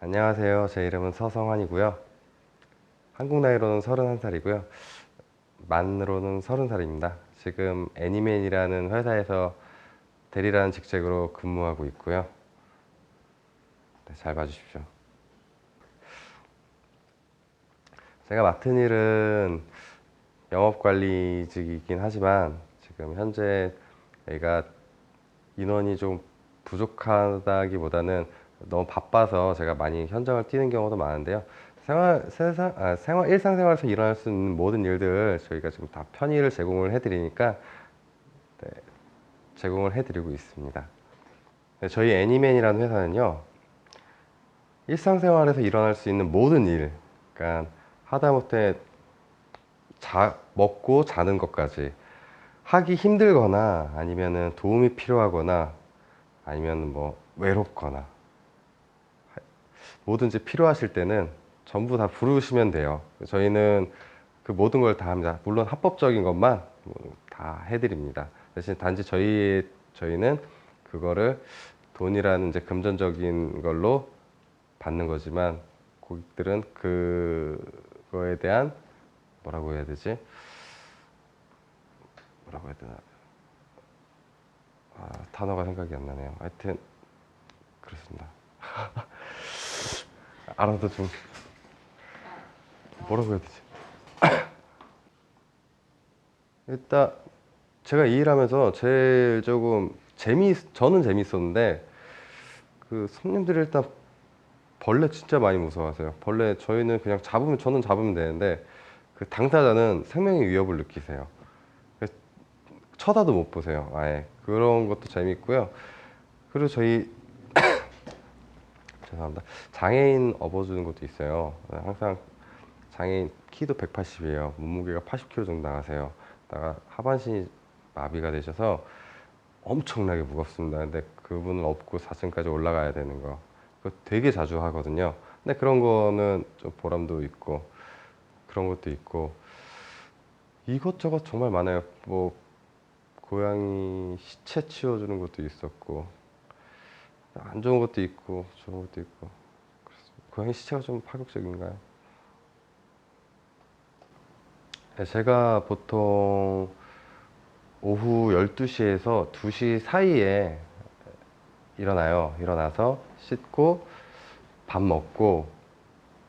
안녕하세요. 제 이름은 서성환이고요. 한국 나이로는 31살이고요. 만으로는 30살입니다. 지금 애니맨이라는 회사에서 대리라는 직책으로 근무하고 있고요. 네, 잘 봐주십시오. 제가 맡은 일은 영업관리직이긴 하지만 지금 현재 저희가 인원이 좀 부족하다기보다는 너무 바빠서 제가 많이 현장을 뛰는 경우도 많은데요. 일상생활에서 일어날 수 있는 모든 일들 저희가 지금 다 편의를 제공을 해드리니까 네, 제공을 해드리고 있습니다. 네, 저희 애니맨이라는 회사는요, 일상생활에서 일어날 수 있는 모든 일, 그러니까 하다못해 먹고 자는 것까지 하기 힘들거나 아니면은 도움이 필요하거나 아니면 뭐 외롭거나 뭐든지 필요하실 때는 전부 다 부르시면 돼요. 저희는 그 모든 걸 다 합니다. 물론 합법적인 것만 다 해드립니다. 대신 단지 저희는 그거를 돈이라는 이제 금전적인 걸로 받는 거지만 고객들은 그거에 대한 뭐라고 해야 되지? 뭐라고 해야 되나? 단어가 생각이 안 나네요. 하여튼 그렇습니다. 알아도 좀 뭐라고 해야 되지? 일단 제가 이 일하면서 제일 조금 저는 재밌었는데 그 손님들이 일단 벌레 진짜 많이 무서워하세요. 벌레 저희는 그냥 저는 잡으면 되는데 그 당사자는 생명의 위협을 느끼세요. 그래서 쳐다도 못 보세요. 아예 그런 것도 재밌고요. 그리고 저희 죄송합니다. 장애인 업어주는 것도 있어요. 항상 장애인 키도 180이에요. 몸무게가 80kg 정도 나가세요. 다가 하반신이 마비가 되셔서 엄청나게 무겁습니다. 근데 그분을 업고 4층까지 올라가야 되는 거. 그거 되게 자주 하거든요. 근데 그런 거는 좀 보람도 있고, 그런 것도 있고, 이것저것 정말 많아요. 뭐, 고양이 시체 치워주는 것도 있었고, 안 좋은 것도 있고, 좋은 것도 있고. 고양이 시체가 좀 파격적인가요? 네, 제가 보통 오후 12시에서 2시 사이에 일어나요. 일어나서 씻고 밥 먹고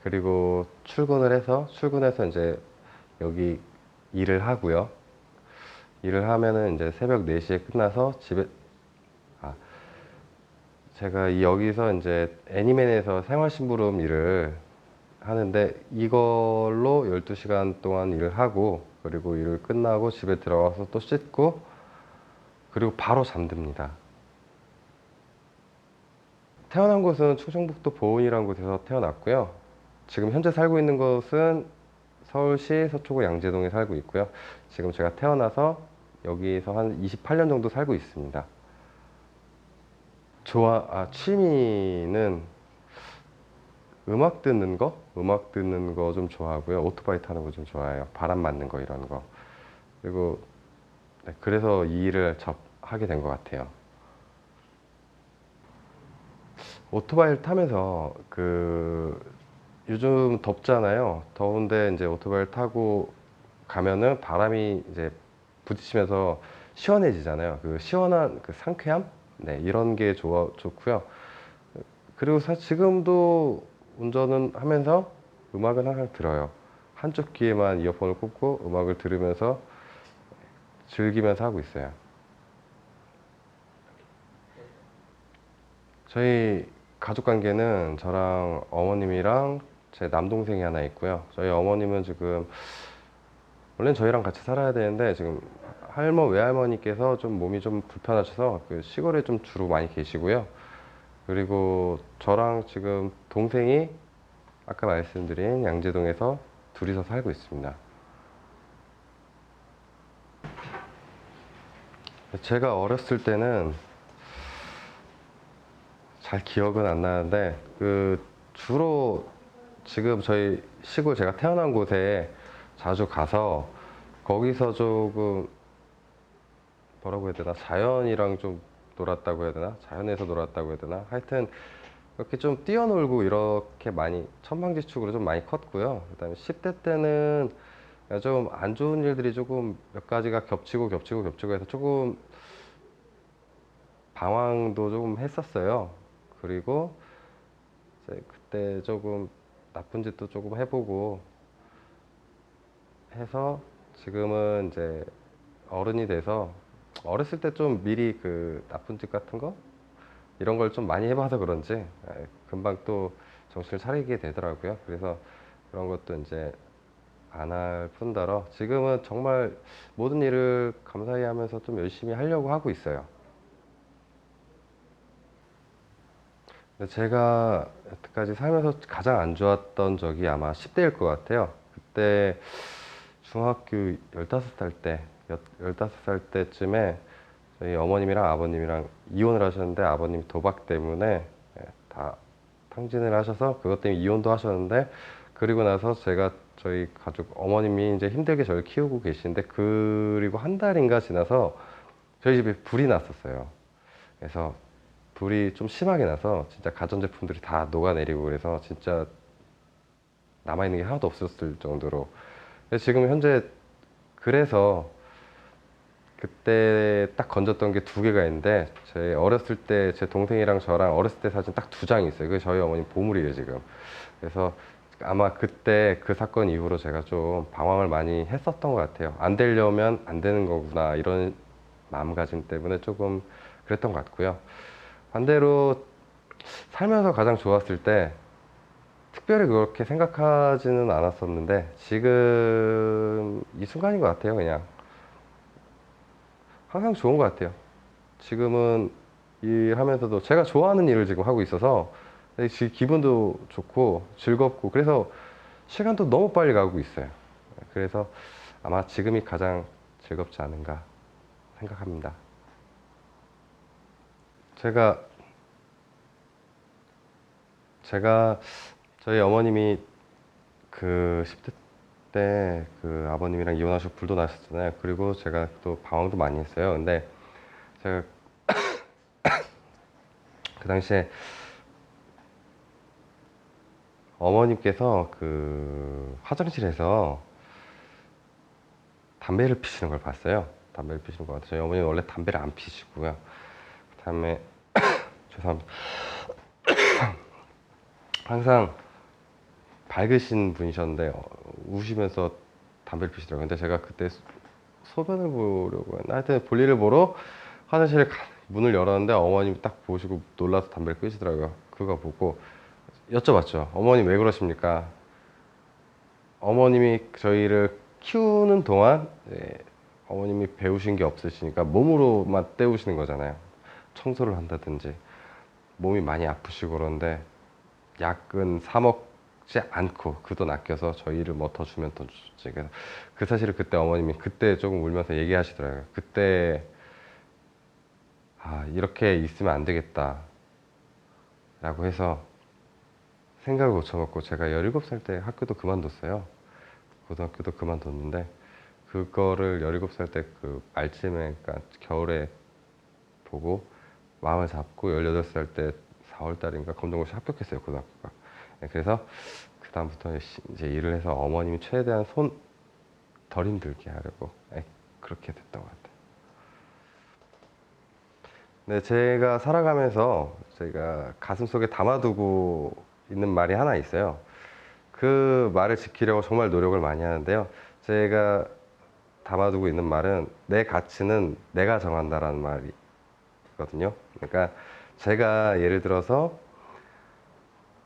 그리고 출근해서 이제 여기 일을 하고요. 일을 하면은 이제 새벽 4시에 끝나서 아, 제가 여기서 이제 애니맨에서 생활심부름 일을 하는데 이걸로 12시간 동안 일을 하고 그리고 일을 끝나고 집에 들어가서 또 씻고 그리고 바로 잠듭니다. 태어난 곳은 충청북도 보은이라는 곳에서 태어났고요. 지금 현재 살고 있는 곳은 서울시 서초구 양재동에 살고 있고요. 지금 제가 태어나서 여기서 한 28년 정도 살고 있습니다. 취미는 음악 듣는 거 좀 좋아하고요. 오토바이 타는 거 좀 좋아해요. 바람 맞는 거 이런 거. 그리고 네, 그래서 이 일을 하게 된 것 같아요. 오토바이를 타면서 요즘 덥잖아요. 더운데 이제 오토바이를 타고 가면은 바람이 이제 부딪히면서 시원해지잖아요. 그 시원한 그 상쾌함? 네, 이런 게 좋고요. 그리고 지금도 운전은 하면서 음악은 항상 들어요. 한쪽 귀에만 이어폰을 꽂고 음악을 들으면서 즐기면서 하고 있어요. 저희 가족 관계는 저랑 어머님이랑 제 남동생이 하나 있고요. 저희 어머님은 지금 원래는 저희랑 같이 살아야 되는데 지금 외할머니께서 좀 몸이 좀 불편하셔서 그 시골에 좀 주로 많이 계시고요. 그리고 저랑 지금 동생이 아까 말씀드린 양재동에서 둘이서 살고 있습니다. 제가 어렸을 때는 잘 기억은 안 나는데 주로 지금 저희 시골 제가 태어난 곳에 자주 가서 거기서 조금 뭐라고 해야 되나 자연이랑 좀 놀았다고 해야 되나 자연에서 놀았다고 해야 되나 하여튼 이렇게 좀 뛰어놀고 이렇게 많이 천방지축으로 좀 많이 컸고요. 그다음에 10대 때는 좀 안 좋은 일들이 조금 몇 가지가 겹치고 해서 조금 방황도 조금 했었어요. 그리고 이제 그때 조금 나쁜 짓도 조금 해보고 해서 지금은 이제 어른이 돼서 어렸을 때 좀 미리 그 나쁜 짓 같은 거 이런 걸 좀 많이 해봐서 그런지 금방 또 정신을 차리게 되더라고요. 그래서 그런 것도 이제 안 할 뿐더러 지금은 정말 모든 일을 감사히 하면서 좀 열심히 하려고 하고 있어요. 근데 제가 여태까지 살면서 가장 안 좋았던 적이 아마 10대일 것 같아요. 그때 중학교 15살 때, 15살 때쯤에 저희 어머님이랑 아버님이랑 이혼을 하셨는데 아버님이 도박 때문에 다 탕진을 하셔서 그것 때문에 이혼도 하셨는데 그리고 나서 제가 저희 가족 어머님이 이제 힘들게 저를 키우고 계시는데 그리고 한 달인가 지나서 저희 집에 불이 났었어요. 그래서 불이 좀 심하게 나서 진짜 가전제품들이 다 녹아내리고 그래서 진짜 남아있는 게 하나도 없었을 정도로 지금 현재 그래서 그때 딱 건졌던 게 두 개가 있는데 제 어렸을 때 제 동생이랑 저랑 어렸을 때 사진 딱 두 장이 있어요. 그게 저희 어머니 보물이에요 지금. 그래서 아마 그때 그 사건 이후로 제가 좀 방황을 많이 했었던 것 같아요. 안 되려면 안 되는 거구나 이런 마음가짐 때문에 조금 그랬던 것 같고요. 반대로 살면서 가장 좋았을 때 특별히 그렇게 생각하지는 않았었는데 지금 이 순간인 것 같아요. 그냥 항상 좋은 것 같아요. 지금은 일하면서도 제가 좋아하는 일을 지금 하고 있어서 지금 기분도 좋고 즐겁고 그래서 시간도 너무 빨리 가고 있어요. 그래서 아마 지금이 가장 즐겁지 않은가 생각합니다. 제가 제가 저희 어머님이 그 10대 때 그 아버님이랑 이혼하시고 불도 나셨잖아요. 그리고 제가 또 방황도 많이 했어요. 근데 제가 그 당시에 어머님께서 그 화장실에서 담배를 피시는 걸 봤어요. 담배를 피시는 것 같아요. 저희 어머니는 원래 담배를 안 피시고요. 그다음에 죄송합니다. 항상 밝으신 분이셨는데 우시면서 담배를 피시더라고요. 근데 제가 그때 소변을 보려고 했나? 하여튼 볼일을 보러 화장실에 문을 열었는데 어머님이 딱 보시고 놀라서 담배를 끄시더라고요. 그거 보고 여쭤봤죠. 어머님 왜 그러십니까? 어머님이 저희를 키우는 동안 어머님이 배우신 게 없으시니까 몸으로만 때우시는 거잖아요. 청소를 한다든지 몸이 많이 아프시고 그런데 약은 사 먹지 않고 그 돈 아껴서 저희를 뭐 더 주면 더 주지. 그래서 그 사실을 그때 어머님이 그때 조금 울면서 얘기하시더라고요. 그때 아 이렇게 있으면 안 되겠다 라고 해서 생각을 고쳐먹고 제가 17살 때 학교도 그만뒀어요. 고등학교도 그만뒀는데 그거를 17살 때 그 말쯤에 그러니까 겨울에 보고 마음을 잡고 18살 때 4월 달인가 검정고시 합격했어요 고등학교가. 그래서 그 다음부터 이제 일을 해서 어머님이 최대한 손 덜 힘들게 하려고 그렇게 됐던 것 같아요. 네, 제가 살아가면서 제가 가슴속에 담아두고 있는 말이 하나 있어요. 그 말을 지키려고 정말 노력을 많이 하는데요. 제가 담아두고 있는 말은 내 가치는 내가 정한다라는 말이거든요. 그러니까 제가 예를 들어서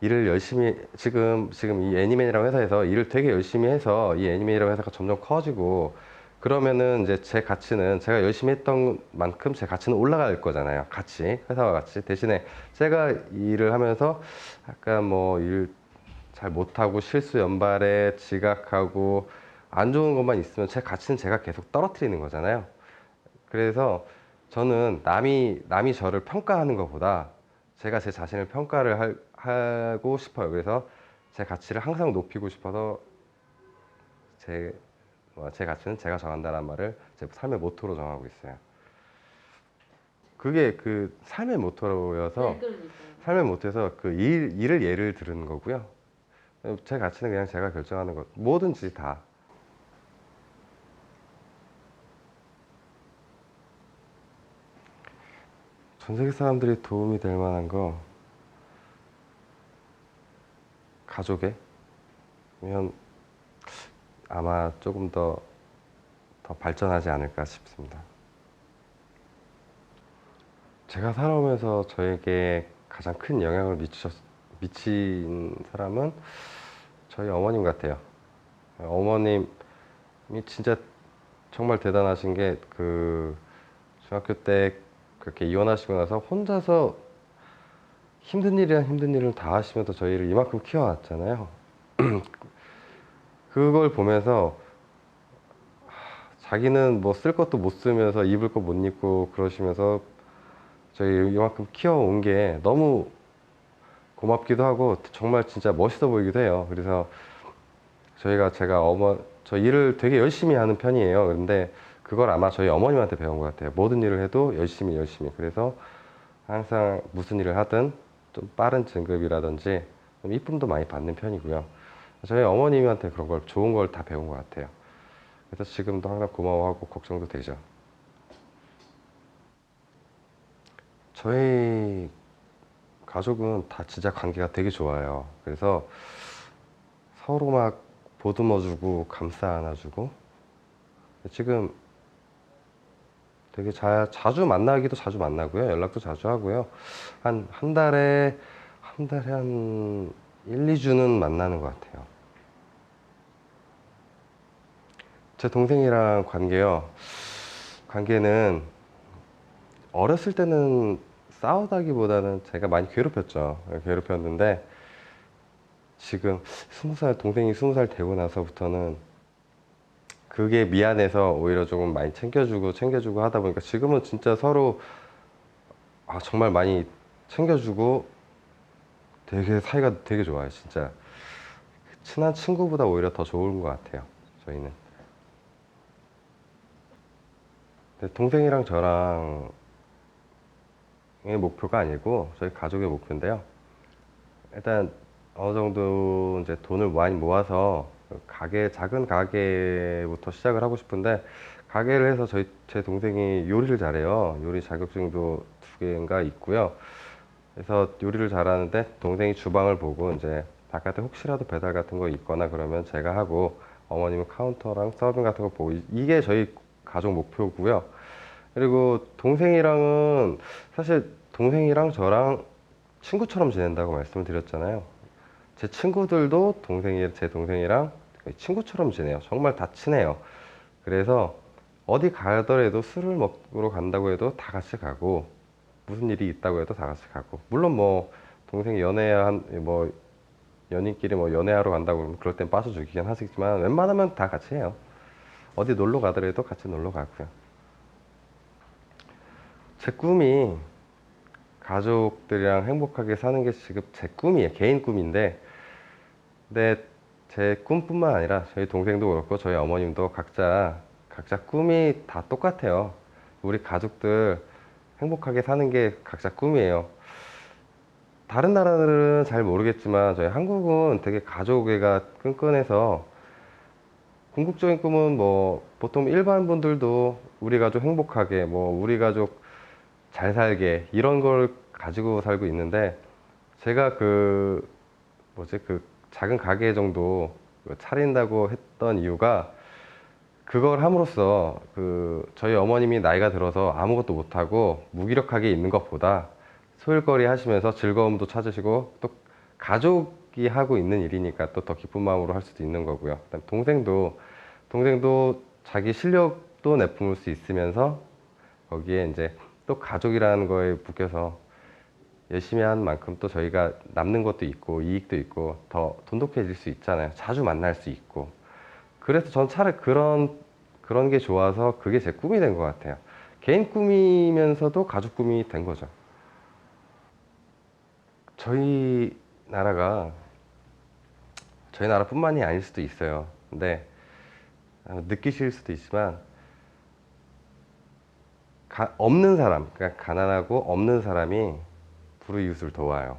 일을 열심히 지금 이 애니메이라는 회사에서 일을 되게 열심히 해서 이 애니메이라는 회사가 점점 커지고 그러면은 이제 제 가치는 제가 열심히 했던 만큼 제 가치는 올라갈 거잖아요. 같이 회사와 같이 대신에 제가 일을 하면서 약간 뭐 일 잘 못하고 실수 연발에 지각하고 안 좋은 것만 있으면 제 가치는 제가 계속 떨어뜨리는 거잖아요. 그래서 저는 남이 저를 평가하는 것보다 제가 제 자신을 하고 싶어요. 그래서 제 가치를 항상 높이고 싶어서 제, 제 가치는 제가 정한다는 말을 제 삶의 모토로 정하고 있어요. 그게 그 삶의 모토여서 네, 그러니까요. 삶의 모토에서 그 일을 예를 들은 거고요. 제 가치는 그냥 제가 결정하는 것. 뭐든지 다. 전 세계 사람들이 도움이 될 만한 거 가족에 면 아마 조금 더 발전하지 않을까 싶습니다. 제가 살아오면서 저에게 가장 큰 영향을 미친 사람은 저희 어머님 같아요. 어머님이 진짜 정말 대단하신 게 그 중학교 때 그렇게 이혼하시고 나서 혼자서 힘든 일이란 힘든 일을 다 하시면서 저희를 이만큼 키워놨잖아요. 그걸 보면서 자기는 뭐 쓸 것도 못 쓰면서 입을 거 못 입고 그러시면서 저희 이만큼 키워온 게 너무 고맙기도 하고 정말 진짜 멋있어 보이기도 해요. 그래서 제가 저 일을 되게 열심히 하는 편이에요. 그런데 그걸 아마 저희 어머님한테 배운 것 같아요. 모든 일을 해도 열심히. 그래서 항상 무슨 일을 하든 좀 빠른 진급이라든지 좀 이쁨도 많이 받는 편이고요. 저희 어머님한테 그런 걸 좋은 걸 다 배운 것 같아요. 그래서 지금도 항상 고마워하고 걱정도 되죠. 저희 가족은 다 진짜 관계가 되게 좋아요. 그래서 서로 막 보듬어주고 감싸 안아주고 지금 되게 자주 만나기도 자주 만나고요. 연락도 자주 하고요. 한 달에 한 1, 2주는 만나는 것 같아요. 제 동생이랑 관계는 어렸을 때는 싸우다기보다는 제가 많이 괴롭혔죠. 괴롭혔는데 지금 동생이 20살 되고 나서부터는 그게 미안해서 오히려 조금 많이 챙겨주고 하다 보니까 지금은 진짜 서로 정말 많이 챙겨주고 되게 사이가 되게 좋아요. 진짜 친한 친구보다 오히려 더 좋은 것 같아요. 저희는. 근데 동생이랑 저랑의 목표가 아니고 저희 가족의 목표인데요. 일단 어느 정도 이제 돈을 많이 모아서 작은 가게부터 시작을 하고 싶은데 가게를 해서 제 동생이 요리를 잘해요. 요리 자격증도 2개인가 있고요. 그래서 요리를 잘하는데 동생이 주방을 보고 이제 바깥에 혹시라도 배달 같은 거 있거나 그러면 제가 하고 어머님은 카운터랑 서빙 같은 거 보고 이게 저희 가족 목표고요. 그리고 사실 동생이랑 저랑 친구처럼 지낸다고 말씀을 드렸잖아요. 제 친구들도 제 동생이랑 거의 친구처럼 지내요. 정말 다 친해요. 그래서 어디 가더라도 술을 먹으러 간다고 해도 다 같이 가고 무슨 일이 있다고 해도 다 같이 가고 물론 뭐 동생이 연인끼리 뭐 연애하러 간다고 그러면 그럴 땐 빠져주긴 하시지만 웬만하면 다 같이 해요. 어디 놀러 가더라도 같이 놀러 가고요. 제 꿈이 가족들이랑 행복하게 사는 게 지금 제 꿈이에요. 개인 꿈인데 근데 제 꿈뿐만 아니라 저희 동생도 그렇고 저희 어머님도 각자 꿈이 다 똑같아요. 우리 가족들 행복하게 사는 게 각자 꿈이에요. 다른 나라들은 잘 모르겠지만 저희 한국은 되게 가족애가 끈끈해서 궁극적인 꿈은 뭐 보통 일반 분들도 우리 가족 행복하게 우리 가족 잘 살게 이런 걸 가지고 살고 있는데 제가 그 작은 가게 정도 차린다고 했던 이유가 그걸 함으로써 저희 어머님이 나이가 들어서 아무것도 못하고 무기력하게 있는 것보다 소일거리 하시면서 즐거움도 찾으시고 또 가족이 하고 있는 일이니까 또 더 기쁜 마음으로 할 수도 있는 거고요. 그다음 동생도 자기 실력도 내뿜을 수 있으면서 거기에 이제 또 가족이라는 거에 묶여서 열심히 한 만큼 또 저희가 남는 것도 있고 이익도 있고 더 돈독해질 수 있잖아요. 자주 만날 수 있고. 그래서 전 차라리 그런 게 좋아서 그게 제 꿈이 된 것 같아요. 개인 꿈이면서도 가족 꿈이 된 거죠. 저희 나라가 저희 나라뿐만이 아닐 수도 있어요. 근데 느끼실 수도 있지만 없는 사람, 그러니까 가난하고 없는 사람이 불우이웃을 도와요.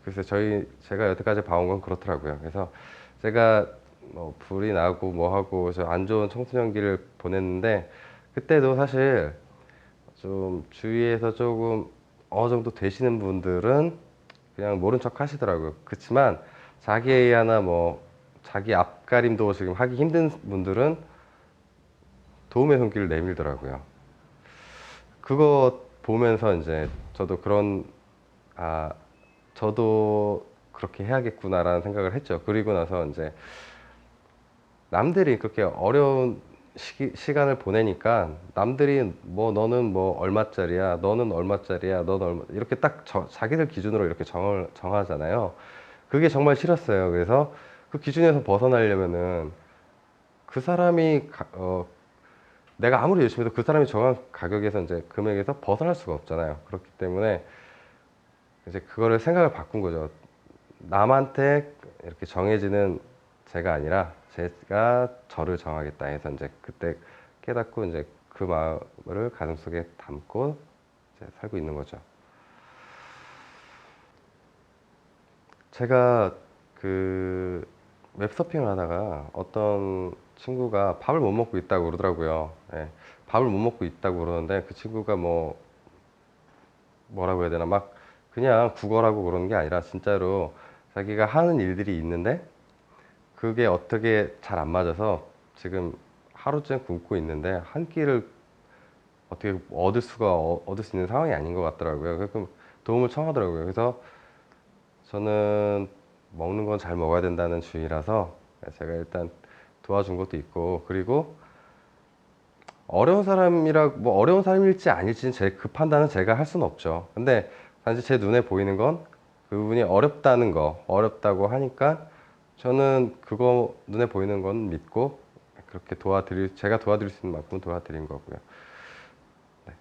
그래서 제가 여태까지 봐온 건 그렇더라고요. 그래서 제가 뭐 불이 나고 뭐 하고 저 안 좋은 청소년기를 보냈는데, 그때도 사실 좀 주위에서 조금 어느 정도 되시는 분들은 그냥 모른 척 하시더라고요. 그렇지만 자기 하나 뭐 자기 앞가림도 지금 하기 힘든 분들은 도움의 손길을 내밀더라고요. 그거 보면서 이제 저도 아, 저도 그렇게 해야겠구나라는 생각을 했죠. 그리고 나서 이제 남들이 그렇게 어려운 시간을 보내니까 남들이 뭐 너는 뭐 얼마짜리야, 너는 얼마짜리야, 너는 얼마, 이렇게 딱 자기들 기준으로 이렇게 정하잖아요. 그게 정말 싫었어요. 그래서 그 기준에서 벗어나려면은 그 사람이 내가 아무리 열심히 해도 그 사람이 정한 가격에서 이제 금액에서 벗어날 수가 없잖아요. 그렇기 때문에 이제 그거를 생각을 바꾼 거죠. 남한테 이렇게 정해지는 제가 아니라 제가 저를 정하겠다 해서 이제 그때 깨닫고 이제 그 마음을 가슴속에 담고 이제 살고 있는 거죠. 제가 그 웹서핑을 하다가 어떤 친구가 밥을 못 먹고 있다고 그러더라고요. 예, 밥을 못 먹고 있다고 그러는데 그 친구가 뭐라고 해야 되나 막 그냥 국어라고 그러는 게 아니라 진짜로 자기가 하는 일들이 있는데 그게 어떻게 잘 안 맞아서 지금 하루쯤 굶고 있는데 한 끼를 어떻게 얻을 수 있는 상황이 아닌 것 같더라고요. 그래서 도움을 청하더라고요. 그래서 저는 먹는 건 잘 먹어야 된다는 주의라서 제가 일단 도와준 것도 있고, 그리고 어려운 사람일지 아닐지는 그 판단은 제가 할 수는 없죠. 근데 단지 제 눈에 보이는 건 그분이 어렵다고 하니까 저는 그거 눈에 보이는 건 믿고 그렇게 제가 도와드릴 수 있는 만큼 도와드린 거고요. 네.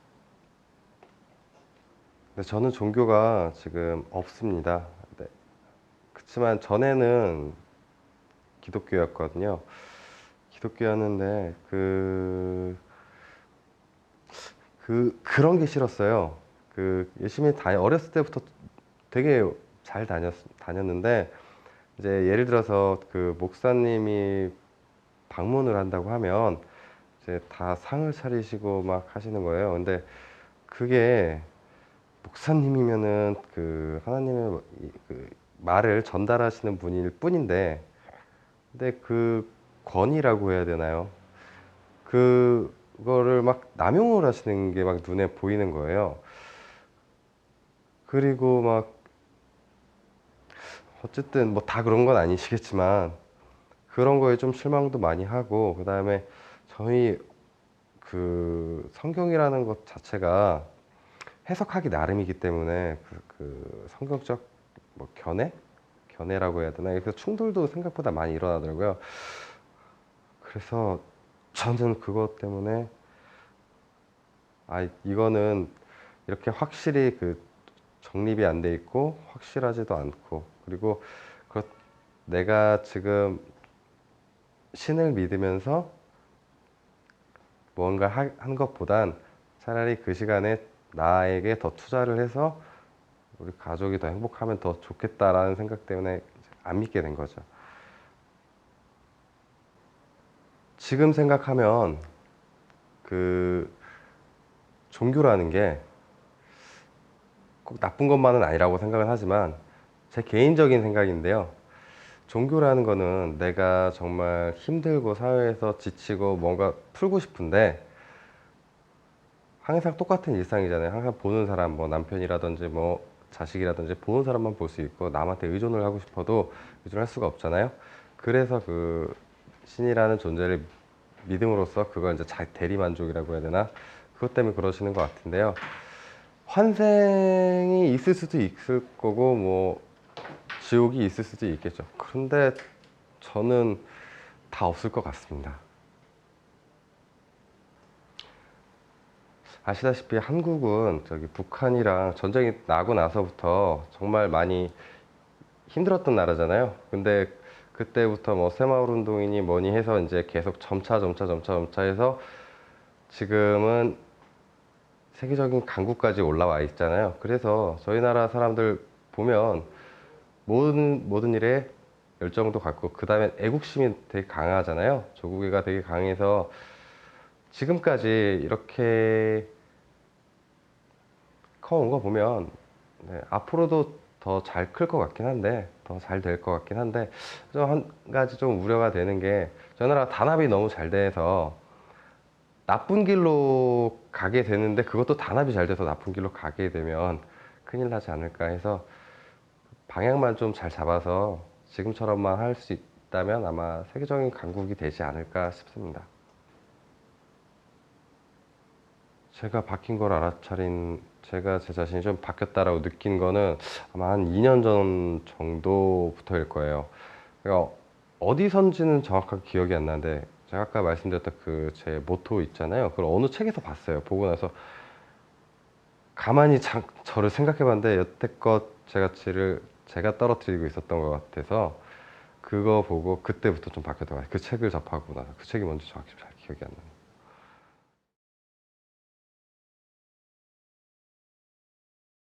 근데 저는 종교가 지금 없습니다. 네. 그렇지만 전에는 기독교였거든요. 기독교였는데 그런 게 싫었어요. 열심히 어렸을 때부터 되게 잘 다녔는데, 이제 예를 들어서 그 목사님이 방문을 한다고 하면 이제 다 상을 차리시고 막 하시는 거예요. 근데 그게 목사님이면은 그 하나님의 그 말을 전달하시는 분일 뿐인데, 근데 그 권위라고 해야 되나요? 그거를 막 남용을 하시는 게 막 눈에 보이는 거예요. 그리고 막 어쨌든 뭐 다 그런 건 아니시겠지만 그런 거에 좀 실망도 많이 하고, 그 다음에 저희 그 성경이라는 것 자체가 해석하기 나름이기 때문에 그 성경적 뭐 견해라고 해야 되나, 그래서 충돌도 생각보다 많이 일어나더라고요. 그래서 저는 그것 때문에 이거는 이렇게 확실히 정립이 안 돼 있고 확실하지도 않고, 그리고 내가 지금 신을 믿으면서 뭔가 한 것보단 차라리 그 시간에 나에게 더 투자를 해서 우리 가족이 더 행복하면 더 좋겠다라는 생각 때문에 안 믿게 된 거죠. 지금 생각하면 종교라는 게 꼭 나쁜 것만은 아니라고 생각은 하지만, 제 개인적인 생각인데요. 종교라는 거는 내가 정말 힘들고 사회에서 지치고 뭔가 풀고 싶은데 항상 똑같은 일상이잖아요. 항상 보는 사람, 뭐 남편이라든지 뭐 자식이라든지 보는 사람만 볼 수 있고 남한테 의존을 하고 싶어도 의존할 수가 없잖아요. 그래서 신이라는 존재를 믿음으로써 그걸 이제 대리만족이라고 해야 되나? 그것 때문에 그러시는 것 같은데요. 환생이 있을 수도 있을 거고 뭐 지옥이 있을 수도 있겠죠. 그런데 저는 다 없을 것 같습니다. 아시다시피 한국은 북한이랑 전쟁이 나고 나서부터 정말 많이 힘들었던 나라잖아요. 근데 그때부터 뭐 새마을 운동이니 뭐니 해서 이제 계속 점차 해서 지금은 세계적인 강국까지 올라와 있잖아요. 그래서 저희 나라 사람들 보면 모든 일에 열정도 갖고, 그 다음에 애국심이 되게 강하잖아요. 조국애가 되게 강해서 지금까지 이렇게 커온 거 보면, 네, 앞으로도 더 잘 클 것 같긴 한데, 더 잘 될 것 같긴 한데, 좀 한 가지 좀 우려가 되는 게, 저희 나라 단합이 너무 잘 돼서 나쁜 길로 가게 되는데, 그것도 단합이 잘 돼서 나쁜 길로 가게 되면 큰일 나지 않을까 해서, 방향만 좀 잘 잡아서 지금처럼만 할 수 있다면 아마 세계적인 강국이 되지 않을까 싶습니다. 제가 바뀐 걸 알아차린, 제가 제 자신이 좀 바뀌었다라고 느낀 거는 아마 한 2년 전 정도부터일 거예요. 그러니까 어디선지는 정확하게 기억이 안 나는데, 제가 아까 말씀드렸던 그 제 모토 있잖아요. 그걸 어느 책에서 봤어요. 보고 나서 가만히 저를 생각해 봤는데, 여태껏 제가 떨어뜨리고 있었던 것 같아서, 그거 보고 그때부터 좀 바뀌었던 것 같아요. 그 책을 접하고 나서. 그 책이 뭔지 정확히 잘 기억이 안 나요.